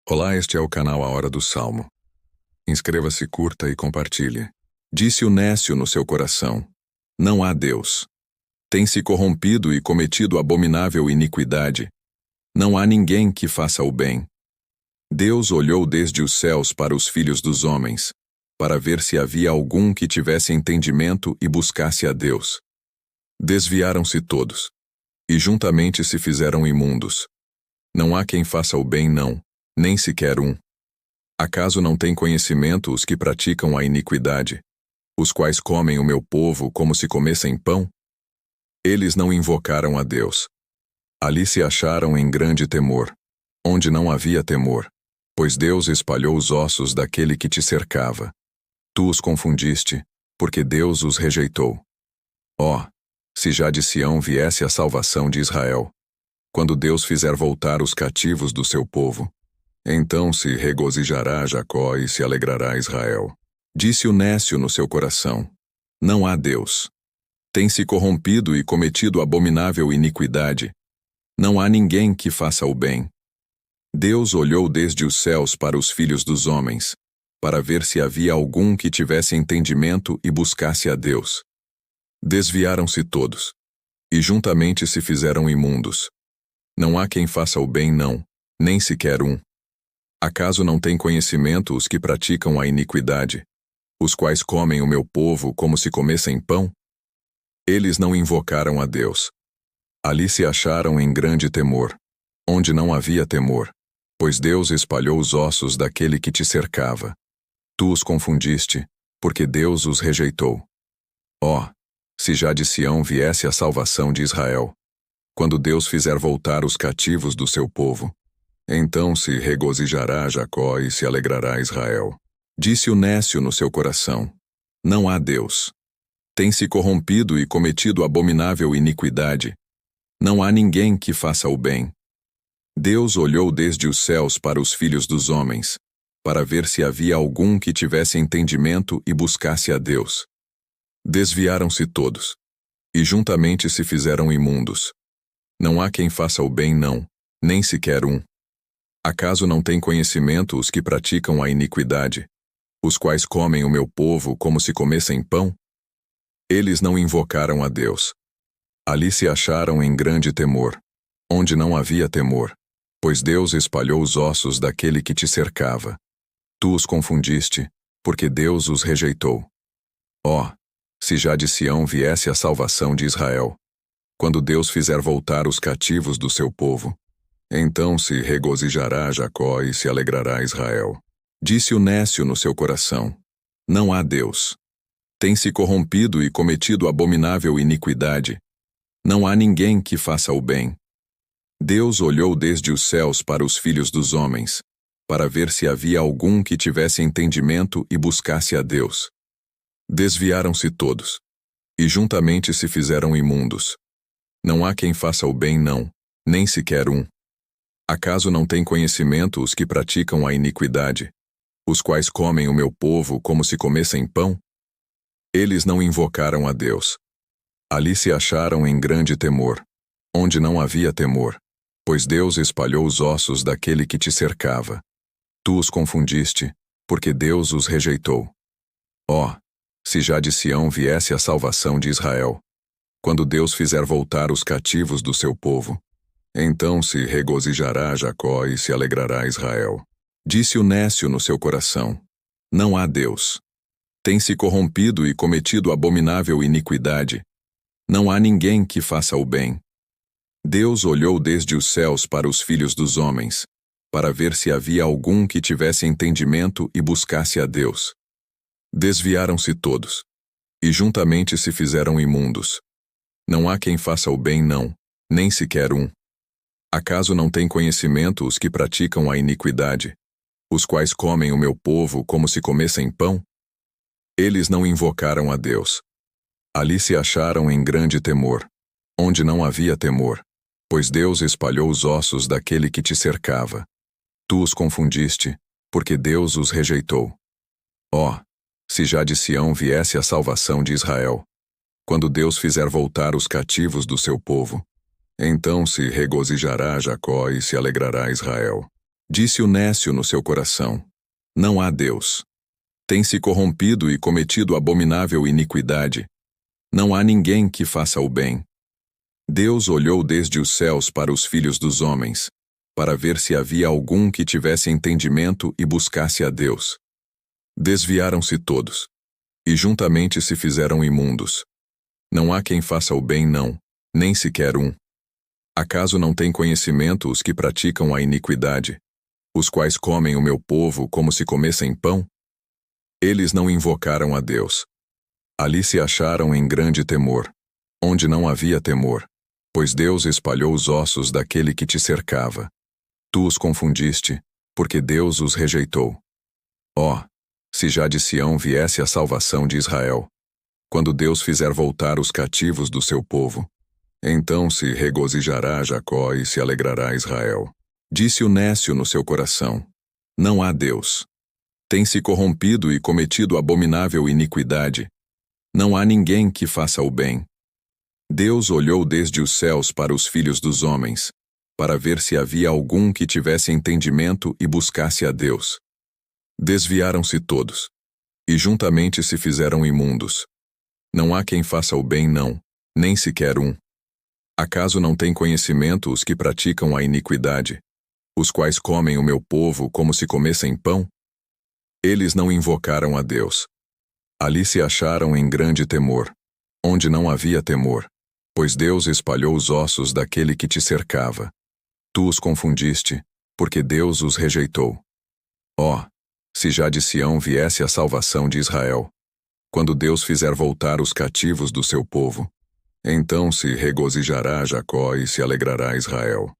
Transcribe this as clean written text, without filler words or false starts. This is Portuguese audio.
Olá, este é o canal A Hora do Salmo. Inscreva-se, curta e compartilhe. Disse o nécio no seu coração: não há Deus. Tem se corrompido e cometido abominável iniquidade. Não há ninguém que faça o bem. Deus olhou desde os céus para os filhos dos homens, para ver se havia algum que tivesse entendimento e buscasse a Deus. Desviaram-se todos, e juntamente se fizeram imundos. Não há quem faça o bem, não, nem sequer um. Acaso não têm conhecimento os que praticam a iniquidade, os quais comem o meu povo como se comessem pão? Eles não invocaram a Deus. Ali se acharam em grande temor, onde não havia temor, pois Deus espalhou os ossos daquele que te cercava. Tu os confundiste, porque Deus os rejeitou. Ó, se já de Sião viesse a salvação de Israel, quando Deus fizer voltar os cativos do seu povo, então se regozijará Jacó e se alegrará Israel. Disse o nécio no seu coração: não há Deus. Tem se corrompido e cometido abominável iniquidade. Não há ninguém que faça o bem. Deus olhou desde os céus para os filhos dos homens, para ver se havia algum que tivesse entendimento e buscasse a Deus. Desviaram-se todos, e juntamente se fizeram imundos. Não há quem faça o bem, não, nem sequer um. Acaso não têm conhecimento os que praticam a iniquidade, os quais comem o meu povo como se comessem pão? Eles não invocaram a Deus. Ali se acharam em grande temor, onde não havia temor, pois Deus espalhou os ossos daquele que te cercava. Tu os confundiste, porque Deus os rejeitou. Ó, se já de Sião viesse a salvação de Israel, quando Deus fizer voltar os cativos do seu povo, então se regozijará Jacó e se alegrará Israel. Disse o nécio no seu coração: não há Deus. Tem se corrompido e cometido abominável iniquidade. Não há ninguém que faça o bem. Deus olhou desde os céus para os filhos dos homens, para ver se havia algum que tivesse entendimento e buscasse a Deus. Desviaram-se todos, e juntamente se fizeram imundos. Não há quem faça o bem, não, nem sequer um. Acaso não têm conhecimento os que praticam a iniquidade, os quais comem o meu povo como se comessem pão? Eles não invocaram a Deus. Ali se acharam em grande temor, onde não havia temor, pois Deus espalhou os ossos daquele que te cercava. Tu os confundiste, porque Deus os rejeitou. Ó, se já de Sião viesse a salvação de Israel, quando Deus fizer voltar os cativos do seu povo, então se regozijará Jacó e se alegrará Israel. Disse o nécio no seu coração: não há Deus. Tem se corrompido e cometido abominável iniquidade. Não há ninguém que faça o bem. Deus olhou desde os céus para os filhos dos homens, para ver se havia algum que tivesse entendimento e buscasse a Deus. Desviaram-se todos, e juntamente se fizeram imundos. Não há quem faça o bem, não, nem sequer um. Acaso não têm conhecimento os que praticam a iniquidade, os quais comem o meu povo como se comessem pão? Eles não invocaram a Deus. Ali se acharam em grande temor, onde não havia temor, pois Deus espalhou os ossos daquele que te cercava. Tu os confundiste, porque Deus os rejeitou. Ó, se já de Sião viesse a salvação de Israel, quando Deus fizer voltar os cativos do seu povo, então se regozijará Jacó e se alegrará Israel. Disse o nécio no seu coração: não há Deus. Tem se corrompido e cometido abominável iniquidade. Não há ninguém que faça o bem. Deus olhou desde os céus para os filhos dos homens, para ver se havia algum que tivesse entendimento e buscasse a Deus. Desviaram-se todos, e juntamente se fizeram imundos. Não há quem faça o bem, não, nem sequer um. Acaso não têm conhecimento os que praticam a iniquidade, os quais comem o meu povo como se comessem pão? Eles não invocaram a Deus. Ali se acharam em grande temor, onde não havia temor, pois Deus espalhou os ossos daquele que te cercava. Tu os confundiste, porque Deus os rejeitou. Ó, se já de Sião viesse a salvação de Israel, quando Deus fizer voltar os cativos do seu povo, então se regozijará Jacó e se alegrará Israel. Disse o nécio no seu coração: não há Deus. Tem se corrompido e cometido abominável iniquidade. Não há ninguém que faça o bem. Deus olhou desde os céus para os filhos dos homens, para ver se havia algum que tivesse entendimento e buscasse a Deus. Desviaram-se todos, e juntamente se fizeram imundos. Não há quem faça o bem, não, nem sequer um. Acaso não têm conhecimento os que praticam a iniquidade, os quais comem o meu povo como se comessem pão? Eles não invocaram a Deus. Ali se acharam em grande temor, onde não havia temor, pois Deus espalhou os ossos daquele que te cercava. Tu os confundiste, porque Deus os rejeitou. Ó, se já de Sião viesse a salvação de Israel, quando Deus fizer voltar os cativos do seu povo, então se regozijará Jacó e se alegrará Israel. Disse o nécio no seu coração: não há Deus. Tem se corrompido e cometido abominável iniquidade. Não há ninguém que faça o bem. Deus olhou desde os céus para os filhos dos homens, para ver se havia algum que tivesse entendimento e buscasse a Deus. Desviaram-se todos, e juntamente se fizeram imundos. Não há quem faça o bem, não, nem sequer um. Acaso não têm conhecimento os que praticam a iniquidade, os quais comem o meu povo como se comessem pão? Eles não invocaram a Deus. Ali se acharam em grande temor, onde não havia temor, pois Deus espalhou os ossos daquele que te cercava. Tu os confundiste, porque Deus os rejeitou. Ó, se já de Sião viesse a salvação de Israel, quando Deus fizer voltar os cativos do seu povo, então se regozijará Jacó e se alegrará Israel.